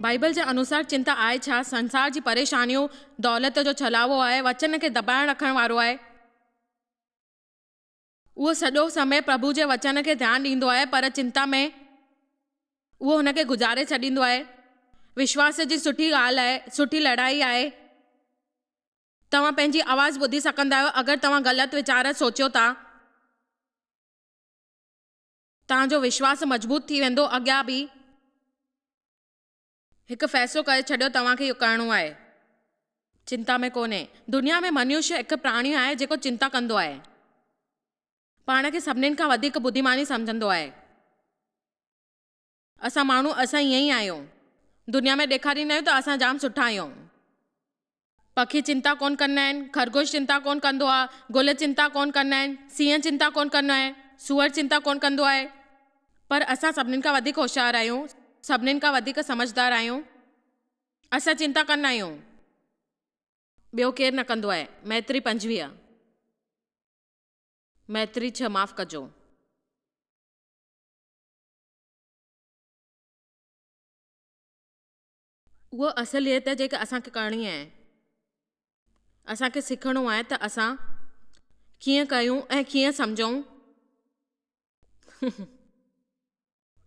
Bible जे अनुसार चिंता आहे छा? संसार जी परेशानियूं, दौलत जो छलावो आहे, वचन खे दबाइण रखण वारो आहे। उहो सॼो समय प्रभु जे वचन खे ध्यानु ॾींदो आहे, पर चिंता में उहो हुनखे गुज़ारे छॾींदो आहे। विश्वास जी सुठी ॻाल्हि आहे, सुठी लड़ाई आहे। तव्हां पंहिंजी आवाज़ ॿुधी सघंदा आहियो। अगरि तव्हां ग़लति वीचार सोचियो था, तव्हांजो विश्वास मज़बूत थी वेंदो। अॻियां बि हिकु फ़ैसिलो करे छॾियो, तव्हांखे इहो करिणो आहे। चिंता में कोन्हे। दुनिया में मनुष्य हिकु प्राणी आहे जेको चिंता कंदो आहे। पाण खे सभिनीनि खां वधीक बुद्धिमानी सम्झंदो आहे। असां माण्हू असां ईअं ई आहियूं। दुनिया में ॾेखारींदा आहियूं त असां जाम सुठा आहियूं। पखी चिंता कोन कंदा आहिनि, खरगोश चिंता कोन कंदो आहे, गुल चिंता कोन कंदा आहिनि, सींहं चिंता कोन कंदो आहे, सूअर चिंता कोन कंदो आहे। पर असां सभिनीनि खां वधीक होशियारु आहियूं, सभिनीनि खां वधीक समझदार आहियूं। असां चिंता कंदा आहियूं, ॿियो केरु न कंदो आहे। मैत्री 25, मैत्री 6 माफ़ कजो। उहा असलियत जेका असांखे करणी आहे। असांखे सिखणो आहे त असां कीअं कयूं ऐं कीअं सम्झूं।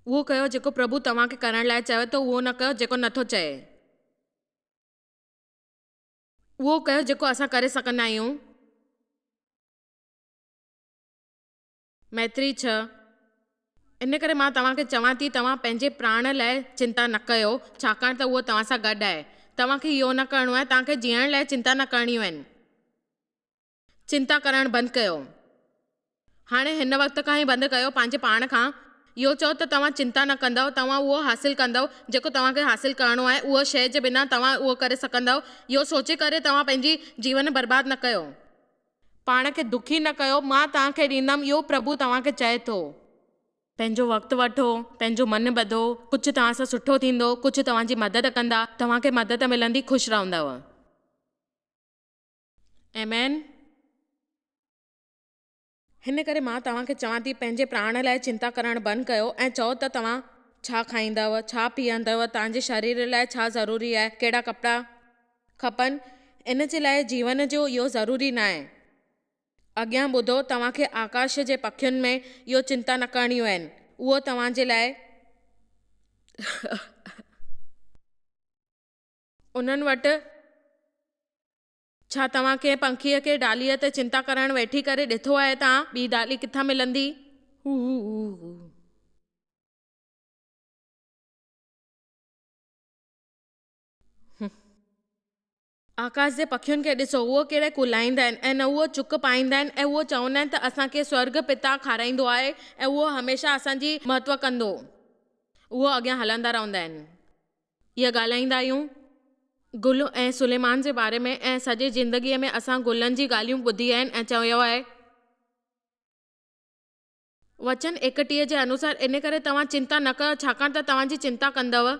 उहो कयो जेको प्रभु तव्हांखे करण लाइ चयो, त उहो न कयो जेको नथो चए। उहो कयो जेको असां करे सघंदा आहियूं। मैत्री 6। इन करे मां तव्हांखे चवां थी, तव्हां पंहिंजे प्राण लाइ चिंता न कयो, छाकाणि त उहो तव्हां सां गॾु आहे। तव्हांखे इहो न करिणो आहे, तव्हांखे जीअण लाइ चिंता न करणी आहिनि। चिंता करणु बंदि कयो। हाणे हिन वक़्त खां ई बंदि कयो। पंहिंजे पाण खां इहो चओ त तव्हां चिंता न कंदव, तव्हां उहो हासिलु कंदव जेको तव्हांखे हासिलु करिणो आहे। उहा शइ जे बिना तव्हां उहो करे सघंदव। इहो सोचे करे तव्हां पंहिंजी जीवन बर्बादु न कयो, पाण खे दुखी न कयो। मां तव्हांखे ॾींदमि, इहो प्रभु तव्हांखे चए थो। पंहिंजो वक़्तु वठो, पंहिंजो मन ॿधो। कुझु तव्हां सां सुठो थींदो, कुझु तव्हांजी मदद कंदा, तव्हांखे मदद मिलंदी, ख़ुशि रहंदव। आमीन। हिन करे मां तव्हांखे चवां थी, पंहिंजे प्राण लाइ चिंता करणु बंदि कयो ऐं चओ त तव्हां छा खाईंदव, छा पीअंदव, तव्हांजे शरीर लाइ छा ज़रूरी आहे, कहिड़ा कपिड़ा खपनि। इन जे लाइ जीवन जो इहो ज़रूरी न आहे। अॻियां ॿुधो, तव्हांखे आकाश जे पखियुनि में इहो चिंता न करणियूं आहिनि। उहो तव्हांजे लाइ उन्हनि वटि छा तव्हां कंहिं पंखीअ खे डालीअ ते चिंता करणु वेठी करे ॾिठो आहे? तव्हां ॿी डाली किथां मिलंदी? आकाश जे पखियुनि खे ॾिसो, उहो कहिड़े कुलाईंदा आहिनि ऐं न उहो चुक पाईंदा आहिनि, ऐं उहो चवंदा आहिनि त असांखे स्वर्ग पिता खाराईंदो आहे ऐं उहो हमेशह असांजी महत्व कंदो। उहो अॻियां हलंदा रहंदा आहिनि। इहा ॻाल्हाईंदा आहियूं गुल ऐं सुलेमान जे बारे में, ऐं सॼी ज़िंदगीअ में असां गुलनि जी ॻाल्हियूं ॿुधी आहिनि ऐं चयो आहे वचन 31 जे अनुसार, इन करे तव्हां चिंता न कयो, छाकाणि त तव्हांजी चिंता कंदव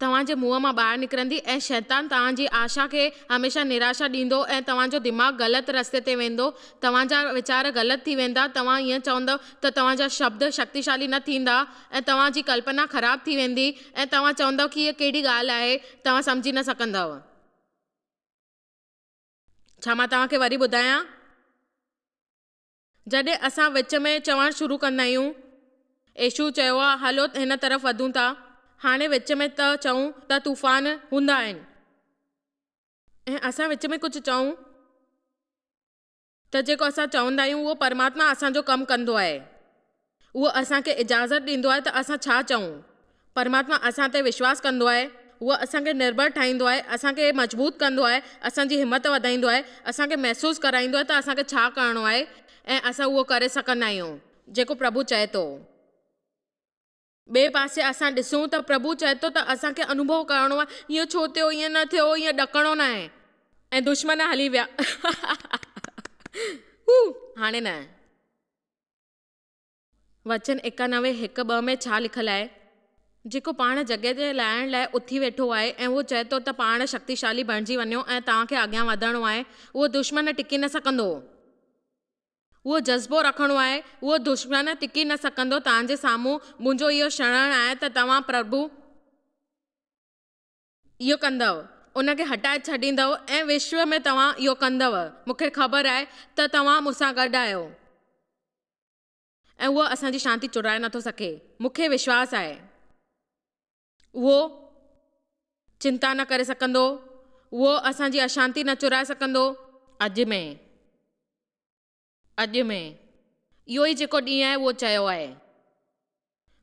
तव्हांजे मुंहं मां ॿाहिरि निकिरंदी ऐं शैतान तव्हांजी आशा खे हमेशह निराशा ॾींदो ऐं तव्हांजो दिमाग़ु ग़लति रस्ते ते वेंदो। तव्हांजा वीचार ग़लति थी वेंदा। तव्हां ईअं चवंदव त तव्हांजा शब्द शक्तिशाली न थींदा ऐं तव्हांजी कल्पना ख़राबु थी वेंदी ऐं तव्हां चवंदव कि हीअ कहिड़ी ॻाल्हि आहे, तव्हां सम्झी न सघंदव। छा मां तव्हांखे वरी ॿुधायां? जॾहिं असां विच में चवणु शुरू कंदा आहियूं, यीशू चयो आहे हलो हिन तरफ़ वधूं था, हाणे विच में त चऊं त तूफ़ान हूंदा आहिनि, ऐं असां विच में कुझु चऊं त जेको असां चवंदा आहियूं उहो परमात्मा असांजो कमु कंदो आहे। उहो असांखे इजाज़त ॾींदो आहे त असां छा चऊं। परमात्मा असां ते विश्वास कंदो आहे। उहो असांखे निर्भर ठाहींदो आहे, असांखे मज़बूत कंदो आहे, असांजी हिमत वधाईंदो आहे, असांखे महसूसु कराईंदो आहे त असांखे छा करिणो आहे ऐं असां उहो करे सघंदा आहियूं जेको प्रभु चए थो। ॿिए पासे असां ॾिसूं त प्रभु चए थो त असांखे अनुभव करिणो आहे, ईअं छो थियो, ईअं न थियो, ईअं ॾकणो न आहे, ऐं दुश्मन हली विया हाणे न। वचन 91:1-2 में छा लिखियलु आहे? जेको पाण जॻह ते लाहिण लाइ उथी वेठो आहे ऐं उहो चए थो त पाण शक्तिशाली बणिजी वञो ऐं तव्हांखे अॻियां वधणो आहे, उहो दुश्मन टिकी न सघंदो। उहो जज़्बो रखणो आहे, उहो दुश्मन टिकी न सघंदो। तव्हांजे साम्हूं मुंहिंजो इहो शरण आहे त तव्हां प्रभु इहो कंदव, उनखे हटाए छॾींदव ऐं विश्व में तव्हां इहो कंदव। मूंखे ख़बर आहे त तव्हां मूंसां गॾु आहियो ऐं उहो असांजी शांती चुराए नथो सघे। मूंखे विश्वास आहे उहो चिंता न करे सघंदो, उहो असांजी अशांती न चुराए सघंदो। अॼु में इहो ई जेको ॾींहुं आहे उहो चयो आहे।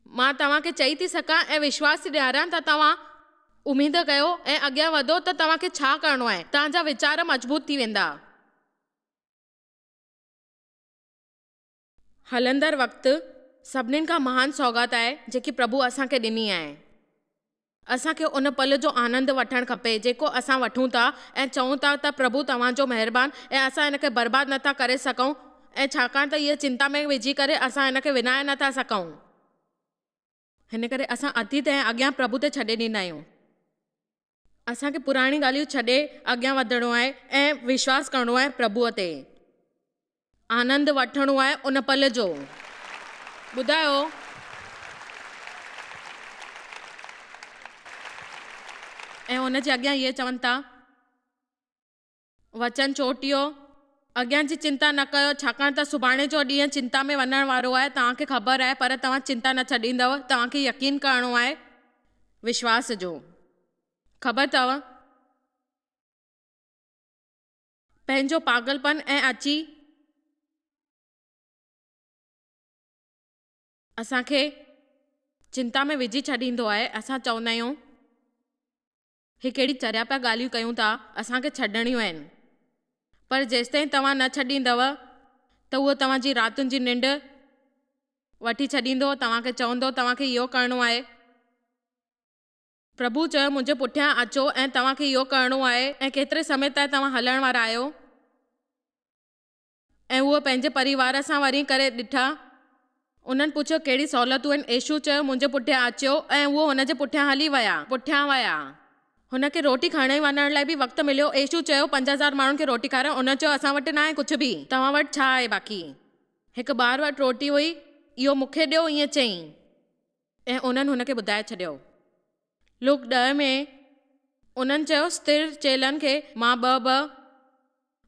मां तव्हांखे चई थी सघां ऐं विश्वास थी ॾियारां त तव्हां उमेद कयो ऐं अॻियां वधो त तव्हांखे छा करिणो आहे। तव्हांजा वीचार मज़बूत थी वेंदा। हलंदड़ वक़्तु सभिनीनि खां महान सौगात आहे जेकी प्रभु असांखे ॾिनी आहे। असांखे उन पल जो आनंद वठणु खपे जेको असां वठूं था ऐं चऊं था त प्रभु तव्हांजो महिरबान ऐं असां हिनखे बर्बादु नथा करे सघूं। ऐं छाकाणि त इहा चिंता में विझी करे असां हिनखे विञाए नथा सघूं, हिन करे असां अतीत ऐं अॻियां प्रभु ते छॾे ॾींदा आहियूं। असांखे पुराणी ॻाल्हियूं छॾे अॻियां वधणो आहे ऐं विश्वास करणो आहे प्रभुअ ते। आनंद वठणो आहे उन पल जो। ॿुधायो ऐं उनजे अॻियां इहे चवनि था, वचन चोटियो, अॻियां जी चिंता न कयो छाकाणि त सुभाणे जो ॾींहुं चिंता में वञण वारो आहे। तव्हांखे ख़बर आहे पर तव्हां चिंता न छॾींदव। तव्हांखे यकीन करणो आहे विश्वास जो। ख़बर अथव पंहिंजो पागलपन ऐं अची असांखे चिंता में विझी छॾींदो आहे। असां चवंदा आहियूं ही कहिड़ी चरिया पिया ॻाल्हियूं कयूं था, असांखे छॾणियूं आहिनि। पर जेसिताईं तव्हां न छॾींदव त उहो तव्हांजी रातियुनि जी निंड वठी छॾींदो। तव्हांखे चवंदो तव्हांखे इहो करिणो आहे। प्रभु चयो मुंहिंजे पुठियां अचो ऐं तव्हांखे इहो करिणो आहे। ऐं केतिरे समय ताईं तव्हां हलण वारा आहियो। ऐं उहो पंहिंजे परिवार सां वरी करे ॾिठा। उन्हनि पुछियो कहिड़ी सहूलियतूं आहिनि। यीशू चयो मुंहिंजे पुठियां अचो ऐं उहो हुनजे पुठियां हली विया। हुनखे रोटी खाइण वञण लाइ बि वक़्तु मिलियो। यीशू चयो 5000 माण्हुनि खे रोटी खारायो। उन चयो असां वटि न आहे कुझु बि, तव्हां वटि छा आहे बाक़ी? हिकु ॿार वटि रोटी हुई, इहो मूंखे ॾियो, ईअं चयईं ऐं उन्हनि हुनखे ॿुधाए छॾियो। लूक 10 में उन्हनि चयो स्थिर चेलनि खे मां ॿ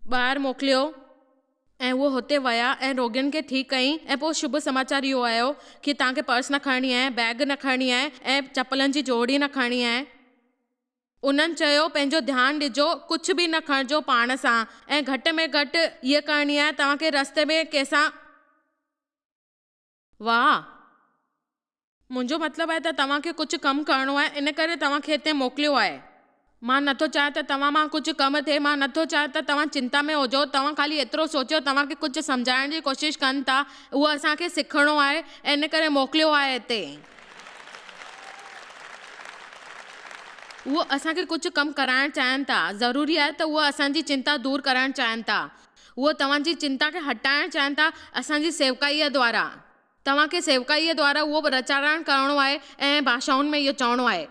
ॿाहिरि मोकिलियो ऐं उहो हुते विया ऐं रोगियुनि खे ठीकु कयईं। ऐं पोइ शुभ समाचार इहो आयो कि तव्हांखे पर्स न खणणी आहे, बैग न खणणी आहे ऐं चपलनि जी जोड़ी न खणणी आहे। उन्हनि चयो पंहिंजो ध्यानु ॾिजो, कुझु बि न खणिजो पाण सां ऐं घटि में घटि हीअ करणी आहे तव्हांखे रस्ते में कंहिंसां वाह, मुंहिंजो मतिलबु आहे त तव्हांखे कुझु कमु करिणो आहे, इन करे तव्हांखे हिते मोकिलियो आहे। मां नथो चाहियां त तव्हां मां कुझु कमु थिए। मां नथो चाहियां त तव्हां चिंता में हुजो। तव्हां ख़ाली एतिरो सोचियो तव्हांखे कुझु सम्झाइण जी कोशिशि कनि था। उहो असांखे सिखणो आहे ऐं इन करे मोकिलियो आहे हिते। उहो असांखे कुझु कमु कराइणु चाहिनि था। ज़रूरी आहे त उहो असांजी चिंता दूरि करणु चाहिनि था। उहो तव्हांजी चिंता खे हटाइणु चाहिनि था असांजी सेवकाईअ द्वारा। तव्हांखे सेवकाईअ द्वारा उहो प्रचारण करिणो आहे ऐं भाषाउनि में इहो चवणो आहे।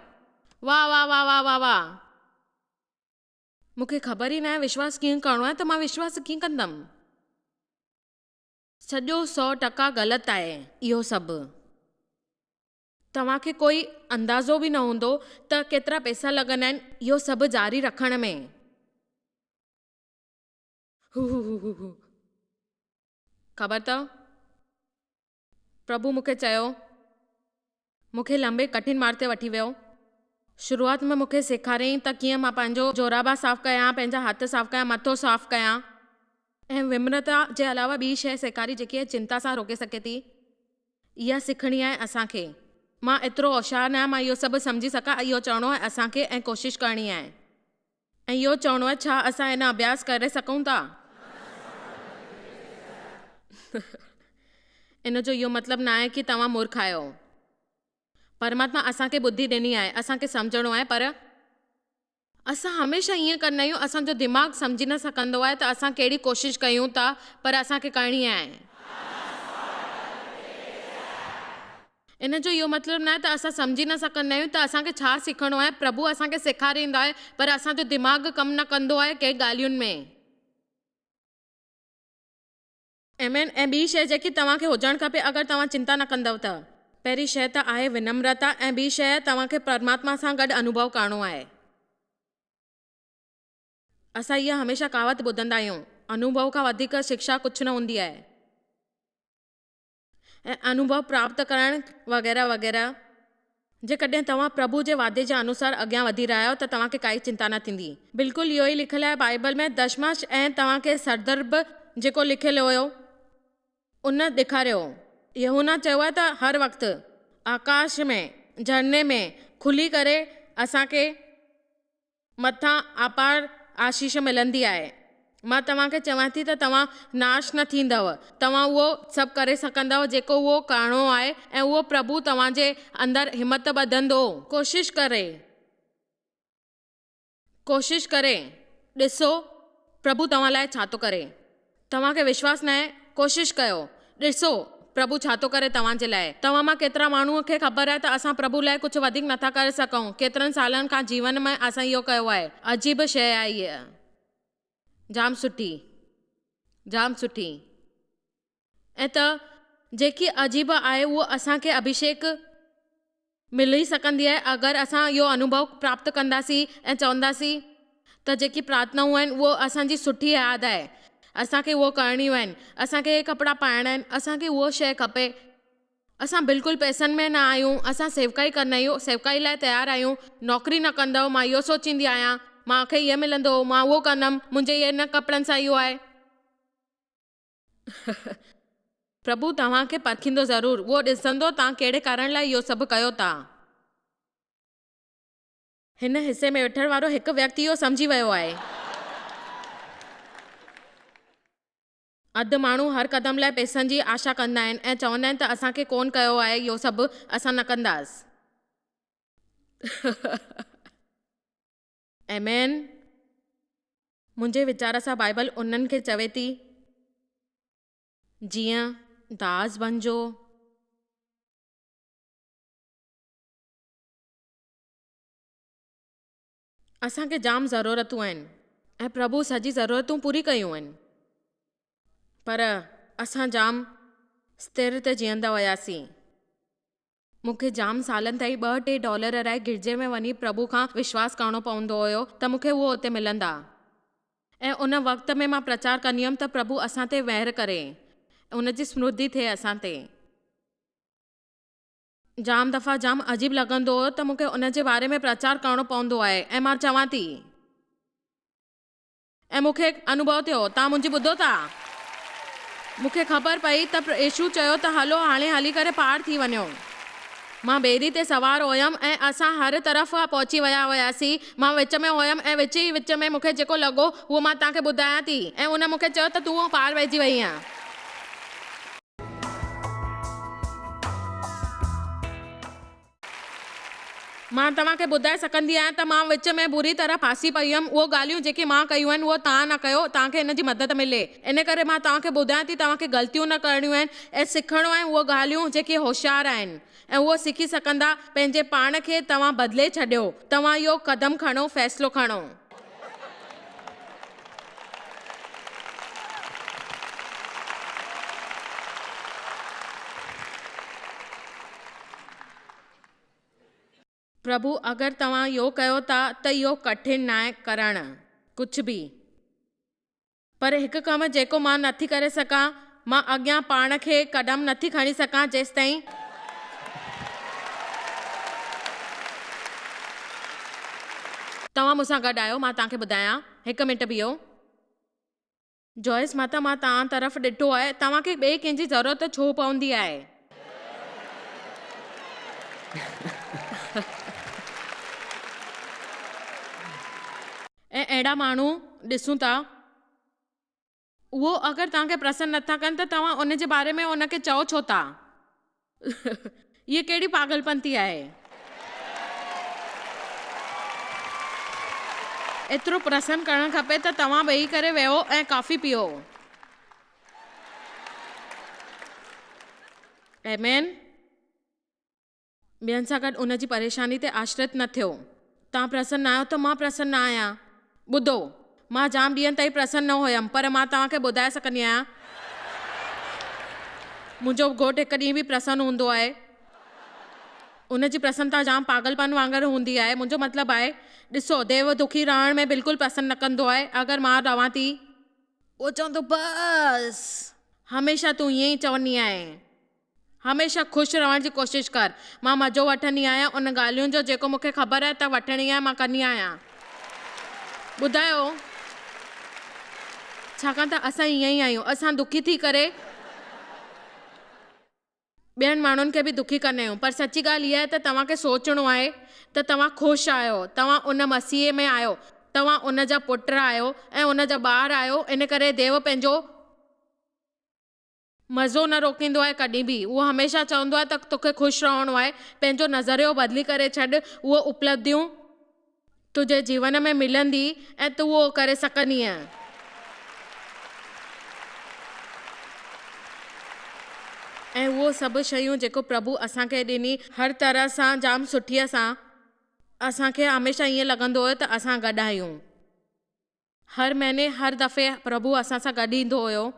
वाह वाह वाह वाह वाह वाह। मूंखे ख़बर ई न आहे विश्वास कीअं करिणो आहे, त मां विश्वास कीअं कंदमि। सॼो 100% ग़लति आहे इहो सभु। तव्हांखे कोई अंदाज़ो बि न हूंदो त केतिरा पैसा लॻंदा आहिनि इहो सभु जारी रखण में। ख़बर अथव प्रभु मूंखे चयो, मूंखे लंबे कठिन मार्ग ते वठी वियो। शुरूआति में मूंखे सेखारियईं त कीअं मां पंहिंजो जोराबा साफ़ु कयां, पंहिंजा हथ साफ़ु कयां, मथो साफ़ु कयां ऐं विम्रता जे अलावा ॿी शइ सेखारी जेकी आहे चिंता सां रोके सघे थी। इहा सिखणी आहे असांखे। मां एतिरो होशियारु न आहियां मां इहो सभु सम्झी सघां। इहो चवणो आहे असांखे ऐं कोशिशि करणी आहे। ऐं इहो चवणो आहे छा असां हिन अभ्यास करे सघूं था। इन जो इहो मतिलबु न आहे कि तव्हां मूर्ख आहियो। परमात्मा असांखे बुद्धि ॾिनी आहे, असांखे सम्झणो आहे। पर असां हमेशह ईअं कंदा आहियूं, असांजो दिमाग़ु सम्झी न सघंदो आहे त असां कहिड़ी कोशिशि कयूं था, पर असांखे करणी आहे। इन जो इहो मतिलबु न आहे त असां सम्झी न सघंदा आहियूं त असांखे छा सिखणो आहे। प्रभु असांखे सेखारींदो आहे पर असांजो दिमाग़ु कमु न कंदो आहे कंहिं ॻाल्हियुनि में। एमेन। ऐं ॿी शइ जेकी तव्हांखे हुजणु खपे अगरि तव्हां चिंता न कंदव त, पहिरीं शइ त आहे विनम्रता ऐं ॿी शइ तव्हांखे परमात्मा सां गॾु अनुभव करणो आहे। असां इहा हमेशह कहावत ॿुधंदा आहियूं, अनुभव खां वधीक शिक्षा कुझु न हूंदी आहे, ऐं अनुभव प्राप्त करणु वग़ैरह वग़ैरह। जेकॾहिं तव्हां प्रभु जे वादे जे अनुसार अॻियां वधी रहिया आहियो त तव्हांखे काई चिंता न थींदी। बिल्कुलु इहो ई लिखियलु आहे बाइबल में। दशमश ऐं तव्हांखे सरदर्ब जेको लिखियलु हुयो उन ॾेखारियो। यूहन्ना चयो आहे त हर वक़्तु आकाश में झरने में खुली करे असांखे मथां अपार आशीष मिलंदी आहे। मां तव्हांखे चवां थी त तव्हां नाश न थींदव, तव्हां उहो सभु करे सघंदव जेको उहो करिणो आहे, ऐं उहो प्रभु तव्हांजे अंदरि हिमत ॿधंदो। कोशिश करे ॾिसो प्रभु तव्हां लाइ छा थो करे। तव्हांखे विश्वास न आहे, कोशिश कयो, ॾिसो प्रभु छा थो करे तव्हांजे लाइ। तव्हां मां केतिरा माण्हूअ खे ख़बर आहे त असां प्रभु लाइ कुझु वधीक नथा करे सघूं। केतिरनि सालनि खां जीवन में असां इहो कयो आहे। अजीब शइ आहे इहा, जाम सुठी, जाम सुठी। ऐं त जेकी अजीब आहे उहो असांखे अभिषेक मिली सघंदी आहे अगरि असां इहो अनुभव प्राप्त कंदासीं ऐं चवंदासीं त जेकी प्रार्थनाऊं आहिनि उहो असांजी सुठी यादि आहे, असांखे उहो करणियूं आहिनि, असांखे हे कपिड़ा पाइणा आहिनि, असांखे उहो शइ खपे। असां बिल्कुलु पैसनि में न आहियूं, असां सेवकाई कंदा आहियूं, सेवकाई लाइ तयारु आहियूं। नौकिरी न कंदव, मां इहो सोचींदी आहियां, मूंखे इहो मिलंदो, मां उहो कंदमि, मुंहिंजे इहे न कपिड़नि सां इहो आहे। प्रभु तव्हांखे परखींदो ज़रूरु, उहो ॾिसंदो तव्हां कहिड़े कारण लाइ इहो सभु कयो था। हिन हिसे में वेठण वारो हिकु व्यक्ति इहो सम्झी वियो आहे। अधु माण्हू हर क़दम लाइ पैसनि जी आशा कंदा आहिनि ऐं चवंदा आहिनि त असांखे कोन कयो आहे इहो सभु, असां न कंदासीं। आमेन। मुंहिंजे वीचार सां बाइबल उन्हनि खे चवे थी जीअं दास बणिजो, असांखे जाम ज़रूरतूं आहिनि ऐं प्रभु सॼी ज़रूरतूं पूरी कयूं आहिनि, पर असां जाम स्थिर ते जीअंदा हुयासीं। मूंखे जाम सालनि ताईं $2-3 लाइ गिरजे में वञी प्रभु खां विश्वास करणो पवंदो हुयो त मूंखे उहो उते मिलंदा, ऐं उन वक़्त में मां प्रचार कंदी हुयमि त प्रभु असां ते वहर करे, उनजी स्मृति थिए असां ते। जाम दफ़ा जाम अजीब लॻंदो हो त मूंखे उन जे बारे में प्रचार करणो पवंदो आहे, ऐं मां चवां थी, ऐं मूंखे अनुभव थियो, तव्हां मुंहिंजी ॿुधो था, मूंखे ख़बर पई त यीशु चयो त हलो हाणे हली करे पार थी वञो। मां ॿेड़ी ते सवार हुयमि ऐं असां हर तरफ़ पहुची विया हुयासीं। मां विच में हुयमि ऐं विच में मूंखे जेको लॻो उहो मां तव्हांखे ॿुधायां थी, ऐं उन मूंखे चयो त तूं पार वेहिजी वई आहीं। मां तव्हांखे ॿुधाए सघंदी आहियां त मां विच में बुरी तरह फासी पई हुयमि। उहो ॻाल्हियूं जेकी मां कयूं आहिनि उहो तव्हां न कयो, तव्हांखे हिन जी मदद मिले। इन करे मां तव्हांखे ॿुधायां थी, तव्हांखे ग़लतियूं न करणियूं आहिनि ऐं सिखणो आहे उहे ॻाल्हियूं जेके होशियार आहिनि, ऐं उहो सिखी सघंदा। पंहिंजे पाण खे तव्हां बदिले छॾियो, तव्हां इहो क़दम खणो, फ़ैसिलो खणो। प्रभु अगरि तव्हां इहो कयो था त इहो कठिन न आहे करणु कुझु बि, पर हिकु कमु जेको मां नथी करे सघां, मां अॻियां पाण खे क़दम नथी खणी सघां जेसि ताईं तव्हां मूंसां गॾु आहियो। मां तव्हांखे ॿुधायां, हिकु मिंट बीहो। जॉइस माता, मां तव्हां तरफ़ ॾिठो आहे, तव्हांखे ॿिए कंहिंजी ज़रूरत छो पवंदी आहे? ऐं अहिड़ा माण्हू ॾिसूं था, उहो अगरि तव्हांखे प्रसन्न नथा कनि त तव्हां उन जे बारे में उनखे चओ छो था? इहा कहिड़ी पागलपंती आहे? एतिरो प्रसन्न करणु खपे त तव्हां वेही करे वेहो ऐं कॉफ़ी पीओ। आमेन। ॿियनि सां गॾु उन जी परेशानी ते आश्रित न थियो। तव्हां प्रसन्न आहियो त मां प्रसन्न आहियां। ॿुधो, मां जाम ॾींहंनि ताईं प्रसन्न न हुयमि, पर मां तव्हांखे ॿुधाए सघंदी आहियां, मुंहिंजो घोटु हिकु ॾींहुं बि प्रसन्न हूंदो आहे। उन जी प्रसन्नता जाम पागलपन वांगुरु हूंदी आहे। मुंहिंजो मतिलबु आहे ॾिसो, देव दुखी रहण में बिल्कुलु पसंदि न कंदो आहे। अगरि मां रवां थी, उहो चवंदो बसि हमेशह तूं ईअं ई चवंदी आहीं, हमेशह ख़ुशि रहण जी कोशिशि कर। मां मज़ो वठंदी आहियां उन ॻाल्हियुनि जो जेको मूंखे ख़बर आहे त वठणी आहे, मां कंदी आहियां। ॿुधायो, छाकाणि त असां ईअं ई आहियूं। असां दुखी थी करे ॿियनि माण्हुनि खे बि दुखी कंदा आहियूं। पर सची ॻाल्हि इहा आहे त तव्हांखे सोचणो आहे त तव्हां ख़ुशि आहियो, तव्हां उन मसीह में आहियो, तव्हां उन जा पुट आहियो ऐं उन जा ॿार आहियो। इन करे देव पंहिंजो मज़ो न रोकींदो आहे कॾहिं बि। उहो हमेशह चवंदो आहे त तोखे ख़ुशि रहणो आहे। पंहिंजो नज़रियो बदिली करे छॾ, उहो उपलब्धियूं तुंहिंजे जीवन में मिलंदी ऐं तूं उहो करे सघंदीअ। ऐं उहो सभु शयूं जेको प्रभु असांखे ॾिनी हर तरह सां जाम सुठीअ सां, असांखे हमेशह ईअं लॻंदो हुयो त असां गॾु आहियूं। हर महीने हर दफ़े प्रभु असां सां गॾु ईंदो हुयो।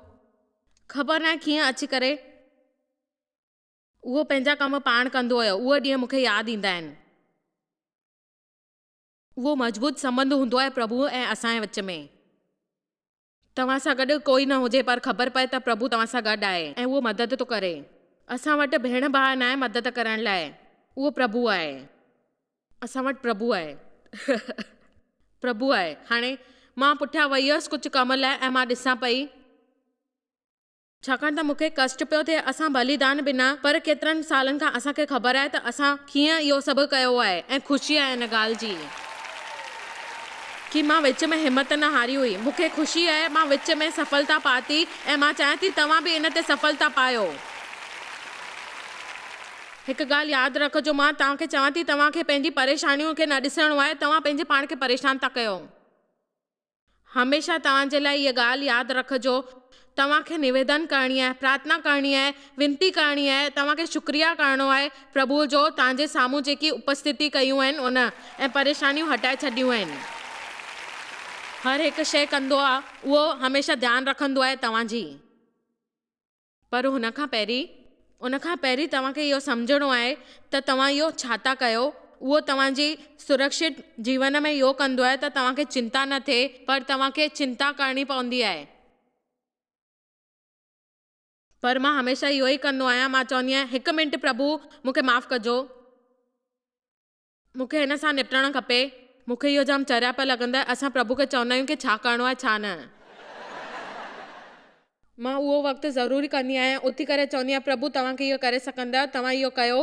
ख़बर न आहे कीअं अची करे उहो पंहिंजा कम पाण कंदो हुयो। उहे ॾींहं मूंखे यादि ईंदा आहिनि। उहो मज़बूत संबंध हूंदो आहे प्रभु ऐं असांजे विच में। तव्हां सां गॾु कोई न हुजे पर ख़बर पए त प्रभु तव्हां सां गॾु आहे ऐं उहो मदद थो करे। असां वटि भेण भाउ न आहे मदद करण लाइ, उहो प्रभु आहे। असां वटि प्रभु आहे प्रभु आहे। हाणे मां पुठियां वई हुयसि कुझु कम लाइ ऐं मां ॾिसां पई, छाकाणि त मूंखे कष्ट पियो थिए। असां बलिदान बिना, पर केतिरनि सालनि खां असांखे ख़बर आहे त असां कीअं इहो सभु कयो आहे ऐं ख़ुशी आहे हिन ॻाल्हि जी कि मां विच में हिमत न हारी हुई। मूंखे ख़ुशी आहे मां विच में सफलता पाती ऐं मां चाहियां थी तव्हां बि इन ते सफलता पायो। हिकु ॻाल्हि यादि रखिजो, मां तव्हांखे चवां थी तव्हांखे पंहिंजी परेशानियूं खे न ॾिसणो आहे, तव्हां पंहिंजे पाण खे परेशान था कयो। हमेशह तव्हांजे लाइ इहा ॻाल्हि यादि रखिजो, तव्हांखे निवेदन करणी आहे, प्रार्थना करणी आहे, विनती करणी आहे, तव्हांखे शुक्रिया करणो आहे प्रभु जो तव्हांजे साम्हूं जेकी उपस्थिति कयूं आहिनि उन ऐं परेशानियूं हटाए छॾियूं आहिनि। हर हिकु शइ कंदो आहे, उहो हमेशह ध्यानु रखंदो आहे तव्हांजी। पर उन खां पहिरीं तव्हांखे इहो सम्झणो आहे त तव्हां इहो छा था कयो। उहो तव्हांजी सुरक्षित जीवन में इहो कंदो आहे त तव्हांखे चिंता न थिए, पर तव्हांखे चिंता करणी पवंदी आहे। पर मां हमेशह इहो ई कंदो आहियां। मां चवंदी आहियां हिकु मिंट प्रभु मूंखे माफ़ु कजो, मूंखे हिन सां निपटणु खपे। मूंखे इहो जाम चरिया पिया लॻंदा आहे। असां प्रभु खे चवंदा आहियूं की छा करिणो आहे छा न। मां उहो वक़्तु ज़रूरी कंदी आहियां, उथी करे चवंदी आहियां प्रभु तव्हांखे इहो करे सघंदा आहियो, तव्हां इहो कयो।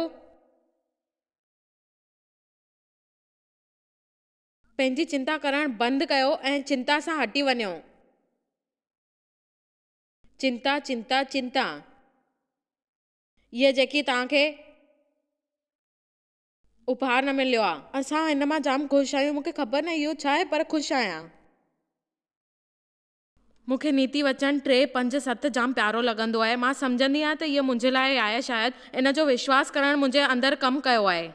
पंहिंजी चिंता करणु बंदि कयो ऐं चिंता सां हटी वञो। चिंता चिंता चिंता इहा जेकी तव्हांखे उपहार न मिलियो आहे, असां हिन मां जाम ख़ुशि आहियूं। मूंखे ख़बर न इहो छा आहे पर ख़ुशि आहियां। मूंखे नीति वचन 3, 5, 7 जाम प्यारो लॻंदो आहे। मां सम्झंदी आहियां त इहो मुंहिंजे लाइ आहे। शायदि इन जो विश्वास करणु मुंहिंजे अंदरि कमु कयो आहे।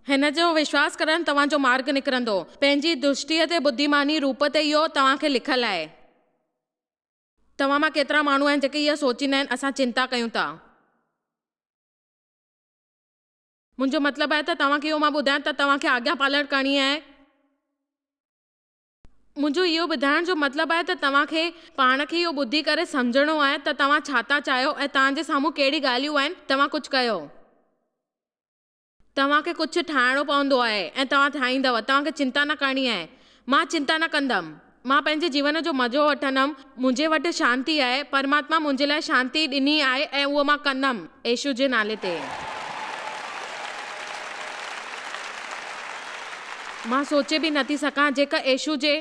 हिन जो विश्वास करणु तव्हांजो मार्ग निकिरंदो। पंहिंजी दृष्टिअ ते बुद्धिमानी रूप ते इहो तव्हांखे लिखियलु आहे। तव्हां मां केतिरा माण्हू आहिनि जेके इहो सोचींदा आहिनि असां चिंता कयूं था। मुंहिंजो मतिलबु आहे त तव्हांखे इहो मां ॿुधायां त तव्हांखे आज्ञा पालन करणी आहे। मुंहिंजो इहो ॿुधाइण जो मतिलबु आहे त तव्हांखे पाण खे इहो ॿुधी करे सम्झणो आहे त तव्हां छा था चाहियो ऐं तव्हांजे साम्हूं कहिड़ी ॻाल्हियूं आहिनि। तव्हां कुझु कयो, तव्हांखे कुझु ठाहिणो पवंदो आहे ऐं तव्हां ठाहींदव। तव्हांखे चिंता न करणी आहे। मां चिंता न कंदमि, मां पंहिंजे जीवन जो मज़ो वठंदमि। मुंहिंजे वटि शांती आहे, परमात्मा मुंहिंजे लाइ शांती ॾिनी आहे ऐं उहो मां कंदमि यीशु जे नाले ते। मां सोचे बि नथी सघां जेका यीशु जे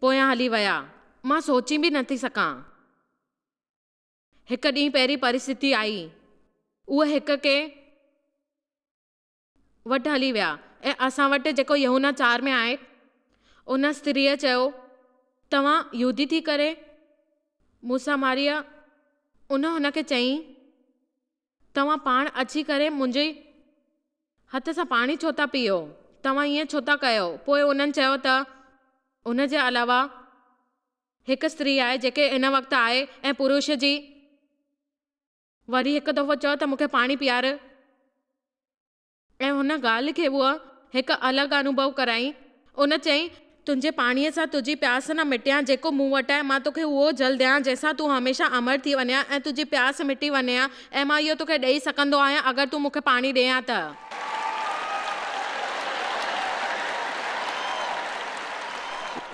पोयां हली विया। मां सोची बि नथी सघां। हिकु ॾींहुं पहिरीं परिस्थिति आई, उहे हिक के वटि हली विया ऐं असां वटि जेको यूहन्ना 4 में आहे, उन स्त्रीअ चयो तव्हां यहूदी थी करे मूंसां मारिया। हुनखे चयईं तव्हां पाण अची करे मुंहिंजे हथ सां पाणी छो था पीओ, तव्हां ईअं छो था कयो। पोइ उन्हनि चयो त उन जे अलावा हिकु स्त्री आहे जेके हिन वक़्तु आहे ऐं पुरुष जी। वरी हिकु दफ़ो चयो त मूंखे पाणी पीआर, ऐं हुन ॻाल्हि खे उहा हिकु अलॻि अनुभव कराई। उन चई तुंहिंजे पाणीअ सां तुंहिंजी प्यास न मिटियां, जेको मूं वटि आहे मां तोखे उहो जल ॾियां जंहिंसां तूं हमेशह अमर थी वञे ऐं तुंहिंजी प्यास मिटी वञे ऐं मां इहो तोखे ॾेई सघंदो आहियां अगरि तूं मूंखे पाणी ॾियां त।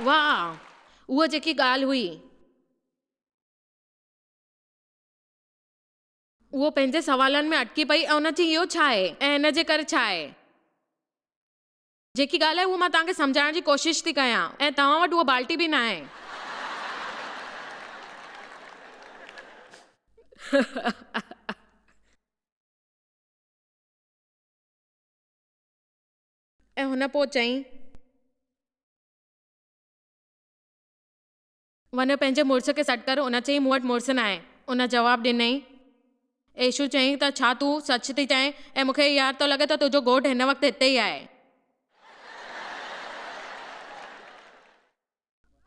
वाह, उहा जेकी ॻाल्हि हुई उहो पंहिंजे सवालनि में अटकी पई ऐं उन चई इहो छा आहे ऐं हिन जे करे छा आहे। जेकी ॻाल्हि आहे उहा मां तव्हांखे सम्झाइण जी कोशिशि थी कयां ऐं तव्हां वटि उहा बाल्टी बि न आहे। ऐं हुन पोइ चई वञ पंहिंजे मुड़ुस खे सॾु कर। उन चई मूं वटि मुड़ुसु न आहे। उन जवाबु ॾिनई। यीशू चई त छा तूं सच थी चएं ऐं मूंखे यादि थो लॻे त तुंहिंजो घोटु हिन वक़्तु हिते ई आहे।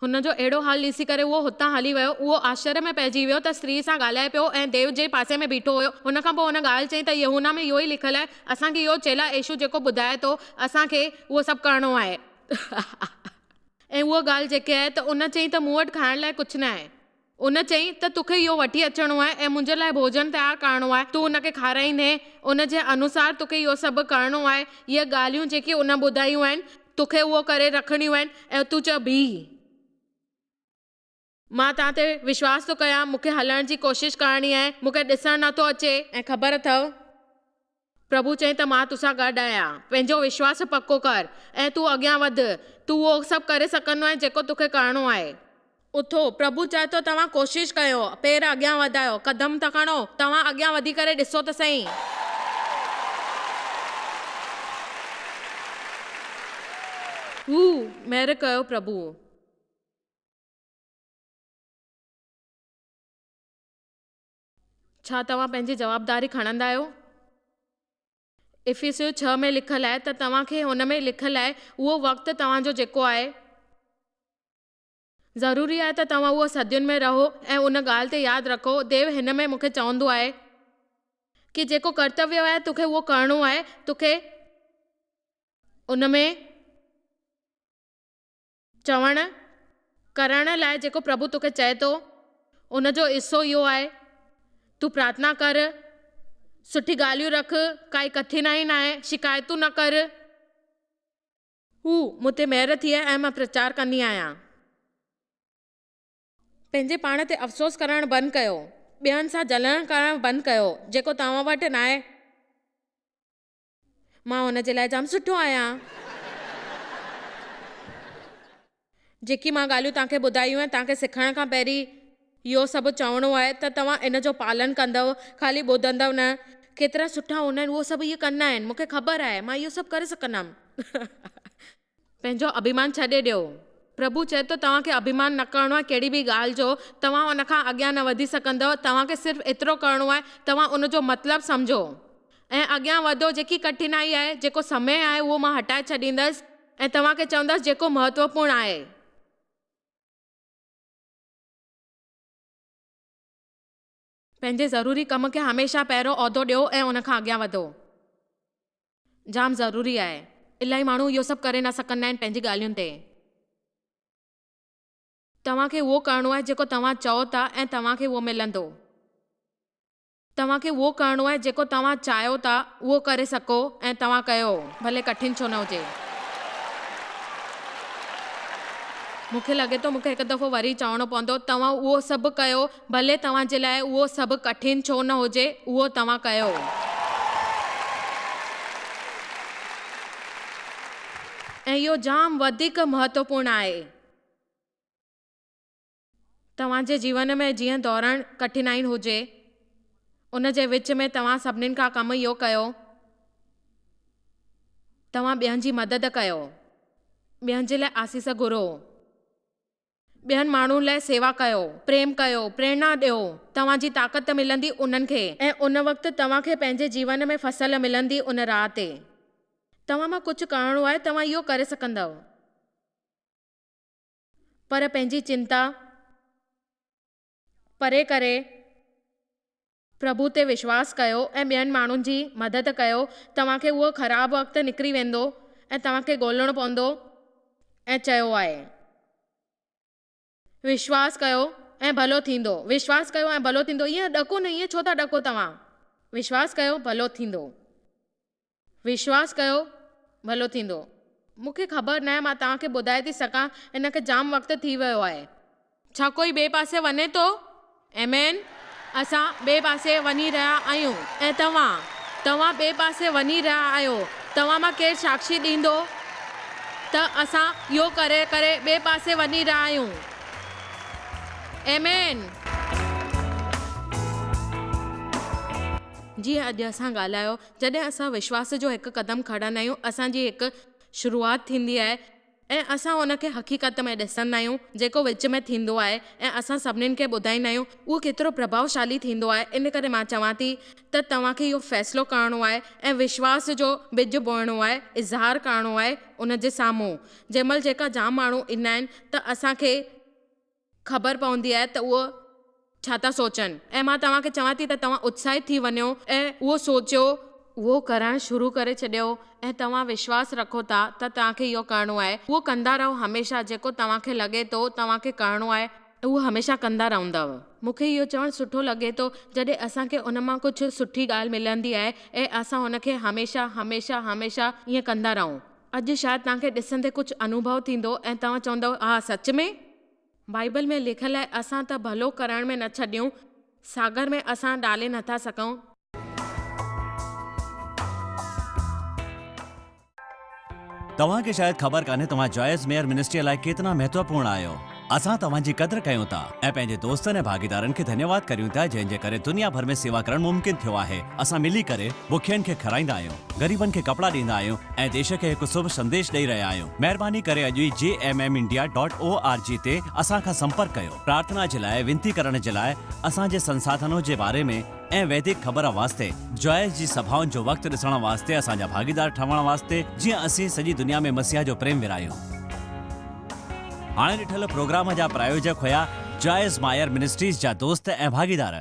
हुनजो अहिड़ो हाल ॾिसी करे उहो हुतां हली वियो। उहो आश्चर्य में पइजी वियो त स्त्री सां ॻाल्हाए पियो ऐं देव जे पासे में बीठो हुयो। हुन खां पोइ हुन ॻाल्हि चई त यूहन्ना में इहो ई लिखियलु आहे, असांखे इहो चेला यीशू जेको ॿुधाए थो असांखे उहो सभु करिणो आहे। ऐं उहा ॻाल्हि जेके आहे त उन चई त मूं वटि खाइण लाइ कुझु न आहे। उन चई त तोखे इहो वठी अचिणो आहे ऐं मुंहिंजे लाइ भोजन तयारु करिणो आहे। तूं उनखे खाराईंदे उन जे अनुसार तोखे इहो सभु करिणो आहे। इहे ॻाल्हियूं जेके उन ॿुधायूं आहिनि तोखे उहो करे रखणियूं आहिनि ऐं तूं चओ बीह। मां तव्हां ते विश्वास थो कयां, मूंखे हलण जी कोशिशि करणी आहे, मूंखे ॾिसणु नथो अचे ऐं ख़बर अथव प्रभु चई त मां तोसां गॾु आहियां। पंहिंजो विश्वास पको कर ऐं तूं अॻियां वधि। तूं उहो सभु करे सघंदो आहे जेको तोखे करिणो आहे। उथो, प्रभु चए थो तव्हां कोशिशि कयो, पेर अॻियां वधायो, कदम त खणो, तव्हां अॻियां वधी करे ॾिसो त सही। हू महिर कयो प्रभु। छा तव्हां पंहिंजी जवाबदारी खणंदा आहियो? इफिसियो 6 में लिखियलु आहे त तव्हांखे हुन में लिखियलु आहे उहो वक़्तु तव्हांजो जेको आहे ज़रूरी आहे त तव्हां उहो सदियुनि में रहो ऐं उन ॻाल्हि ते यादि रखो। देव हिन में मूंखे चवंदो आहे कि जेको कर्तव्य आहे तोखे उहो करिणो आहे। तोखे उन में चवणु करण लाइ जेको प्रभु तोखे चए थो उनजो हिसो इहो आहे, तूं प्रार्थना कर, सुठी ॻाल्हियूं रख, काई कठिनाई न आहे, शिकायतूं न कर। हू मूं ते महिर थी आहे ऐं मां प्रचार कंदी आहियां। पंहिंजे पाण ते अफ़सोस करणु बंदि कयो, ॿियनि सां जलण करणु बंदि कयो। जेको तव्हां वटि न आहे मां हुन जे लाइ जाम सुठो आहियां। जेकी मां ॻाल्हियूं तव्हांखे ॿुधायूं आहिनि तव्हांखे सिखण खां पहिरीं इहो सभु चवणो आहे त तव्हां इन जो पालन कंदव, ख़ाली ॿुधंदव न। केतिरा सुठा हूंदा आहिनि उहो सभु इहे कंदा आहिनि, मूंखे ख़बर आहे, मां इहो सभु करे सघंदमि। पंहिंजो अभिमान छॾे ॾियो। प्रभु चए थो तव्हांखे अभिमान न करिणो आहे कहिड़ी बि ॻाल्हि जो। तव्हां उन खां अॻियां न वधी सघंदव। तव्हांखे सिर्फ़ु एतिरो करिणो आहे, तव्हां उनजो मतिलबु सम्झो ऐं अॻियां वधो। जेकी कठिनाई आहे, जेको समय आहे उहो मां हटाए छॾींदसि ऐं तव्हांखे चवंदसि जेको महत्वपूर्ण आहे। पंहिंजे ज़रूरी कम खे हमेशह पहिरियों उहिदो ॾियो ऐं उन खां अॻियां वधो। जाम ज़रूरी आहे। इलाही माण्हू इहो सभु करे न सघंदा आहिनि पंहिंजी ॻाल्हियुनि ते। तव्हांखे उहो करिणो आहे जेको तव्हां चओ था ऐं तव्हांखे उहो मिलंदो। तव्हांखे उहो करिणो आहे जेको तव्हां चाहियो था उहो करे सघो ऐं तव्हां कयो, भले कठिन छो न हुजे। मूंखे लॻे थो मूंखे हिकु दफ़ो वरी चवणो पवंदो, तव्हां उहो सभु कयो, भले तव्हांजे लाइ उहो सभु कठिन छो न हुजे, उहो तव्हां कयो। ऐं इहो जाम वधीक महत्वपूर्ण आहे। तव्हांजे जीवन में जीअं दौड़ण कठिनाई हुजे, उन जे विच में तव्हां सभिनीनि खां कमु इहो कयो, तव्हां ॿियनि जी मदद कयो, ॿियनि जे लाइ आसीस घुरो, ॿियनि माण्हुनि लाइ सेवा कयो, प्रेम कयो, प्रेरणा ॾियो। तव्हांजी ताक़त मिलंदी उन्हनि खे ऐं उन वक़्तु तव्हांखे पंहिंजे जीवन में फसल मिलंदी उन राह ते। तव्हां मां कुझु करिणो आहे, तव्हां इहो करे सघंदव, पर पंहिंजी चिंता परे करे प्रभु ते विश्वास कयो ऐं ॿियनि माण्हुनि जी मदद कयो। तव्हांखे उहो ख़राबु वक़्तु निकिरी वेंदो ऐं तव्हांखे ॻोल्हणो पवंदो ऐं चयो आहे विश्वास कयो ऐं भलो थींदो, विश्वास कयो ऐं भलो थींदो। ईअं ॾको न, ईअं छो था ॾको तव्हां? विश्वास कयो भलो थींदो, विश्वास कयो भलो थींदो। मूंखे ख़बर न आहे, मां तव्हांखे ॿुधाए थी सघां, हिनखे जाम वक़्तु थी वियो आहे। छा कोई ॿिए पासे वञे थो? एमेन। असां ॿिए पासे वञी रहिया आहियूं ऐं तव्हां ॿिए पासे वञी रहिया आहियो। तव्हां मां केरु साक्षी ॾींदो त असां इहो करे करे ॿिए पासे वञी रहिया आहियूं? एमेन। जीअं अॼु असां ॻाल्हायो, जॾहिं असां विश्वास जो हिकु क़दम खणंदा आहियूं, असांजी हिकु शुरूआति थींदी आहे ऐं असां हुनखे हक़ीक़त में ॾिसंदा आहियूं जेको विच में थींदो आहे ऐं असां सभिनीनि खे ॿुधाईंदा आहियूं, उहो केतिरो प्रभावशाली थींदो आहे। इन करे मां चवां थी त तव्हांखे इहो फ़ैसिलो करिणो आहे ऐं विश्वास जो ॿिज बोइणो आहे, इज़हार करिणो आहे उन जे साम्हूं। जंहिंमहिल जेका जाम माण्हू ईंदा आहिनि त असांखे ख़बर पवंदी आहे त उहो छा था सोचनि, ऐं मां तव्हांखे चवां थी त तव्हां उत्साहित थी वञो ऐं उहो सोचियो, उहो करणु शुरू करे छॾियो ऐं तव्हां विश्वास रखो था त तव्हांखे इहो करिणो आहे। उहो कंदा रहो हमेशह, जेको तव्हांखे लॻे थो तव्हांखे करिणो आहे उहो हमेशह कंदा रहंदव। मूंखे इहो चवणु सुठो लॻे थो जॾहिं असांखे उन मां कुझु सुठी ॻाल्हि मिलंदी आहे ऐं असां हुनखे हमेशह हमेशह हमेशह ईअं कंदा रहूं। अॼु शायदि तव्हांखे ॾिसंदे कुझु अनुभव थींदो ऐं तव्हां चवंदव हा सच में बाइबल में लिखियलु आहे असां त भलो करण में न छॾियूं, सागर में असां डाले नथा सघूं। तव्हांखे शायदि ख़बर कान्हे तव्हां जॉयस मेयर मिनिस्ट्री लाइ केतिरा महत्वपूर्ण आहियो। असां तव्हांजी क़दुरु कयूं था ऐं पंहिंजे दोस्तनि ऐं भागीदारनि खे धन्यवाद करियूं था जंहिंजे करे दुनिया भर में सेवा करणु मुमकिन थियो आहे। असां मिली करे बुखियनि खे खाराईंदा आहियूं, ग़रीबनि खे कपिड़ा ॾींदा आहियूं ऐं देश खे हिकु शुभ संदेश ॾेई रहिया आहियूं। महिरबानी करे अॼु ई jmmindia.org ते असां खां संपर्क कयो। प्रार्थना जे लाइ, विनती करण जे लाइ, असांजे संसाधनों जे बारे में ऐं वैदिक ख़बर वास्ते, जॉयस जी सभाउनि जो वक़्तु ॾिसण वास्ते, असांजा भागीदार ठहण वास्ते, जीअं असीं सॼी दुनिया में मसीहा जो प्रेम विरायूं। हाणे ॾिठल प्रोग्राम जा प्रायोजक हुया जॉयस मायर मिनिस्ट्रीज़ जा दोस्त ऐं भागीदार।